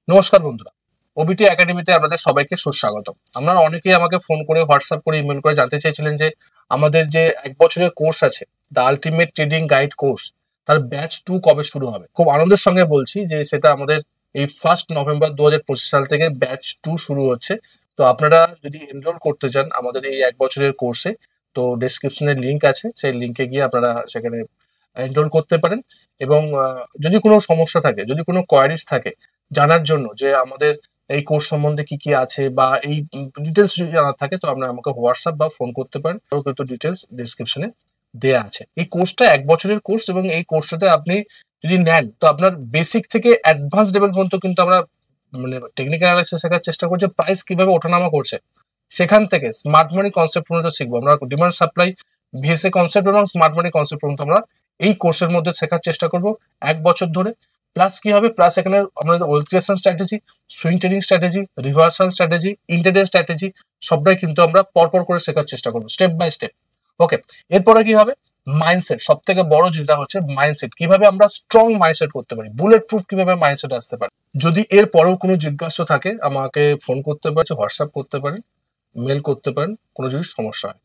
নমস্কার বন্ধুরা, ওবিটি একাডেমিতে আপনাদের সবাইকে সুস্বাগত। আপনারা অনেকেই আমাকে ফোন করে, হোয়াটসঅ্যাপ করে, ইমেল করে জানতে চেয়েছিলেন যে আমাদের যে ১ বছরের কোর্স আছে, the ultimate trading guide course, তার ব্যাচ 2 কবে শুরু হবে। খুব আনন্দের সঙ্গে বলছি যে সেটা আমাদের এই 1 নভেম্বর ২০২৫ সাল থেকে ব্যাচ 2 শুরু হচ্ছে। তো আপনারা যদি এনরোল করতে চান আমাদের এই ১ বছরের কোর্সে, তো ডেসক্রিপশনে লিংক আছে, সেই লিংকে গিয়ে আপনারা সেখানে এনরোল করতে পারেন। এবং যদি কোনো সমস্যা থাকে, যদি কোনো কোয়ারিজ থাকে জানার জন্য যে আমাদের এই কোর্স সম্বন্ধে কি কি আছে বা এই ডিটেলস যদি জানার থাকে, তো আপনারা আমাকে হোয়াটসঅ্যাপ বা ফোন করতে পারেন। আরো কিন্তু ডিটেলস ডেসক্রিপশনে দেয়া আছে। এই কোর্সটা ১ বছরের কোর্স এবং এই কোর্সটাতে আপনি যদি নেন তো আপনার বেসিক থেকে অ্যাডভান্স লেভেল পর্যন্ত কিন্তু আমরা মানে টেকনিক্যাল অ্যানালাইসিস শেখার চেষ্টা করছি। প্রাইস কিভাবে ওঠানামা করছে সেখান থেকে স্মার্ট মানি কনসেপ্ট পর্যন্ত শিখবো। আমরা ডিমান্ড সাপ্লাই, ভিএসএ কনসেপ্ট এবং স্মার্ট মানি কনসেপ্ট পর্যন্ত আমরা এই কোর্সের মধ্যে শেখার চেষ্টা করব ১ বছর ধরে। প্লাস কি হবে, প্লাস এখানে আমাদের wealth creation strategy, swing trading strategy, reversal strategy, intraday strategy সবটাই কিন্তু আমরা পরপর করে শেখার চেষ্টা করবো স্টেপ বাই স্টেপ। ওকে, এরপরে কি হবে, মাইন্ডসেট। সব থেকে বড় যেটা হচ্ছে মাইন্ডসেট, কিভাবে আমরা স্ট্রং মাইন্ডসেট করতে পারি, বুলেট প্রুফ কিভাবে মাইন্ডসেট আসতে পারে। যদি এর পরেও কোনো জিজ্ঞাসা থাকে আমাকে ফোন করতে পারে, হোয়াটসঅ্যাপ করতে পারেন, মেল করতে পারেন, কোনো যদি সমস্যা হয়।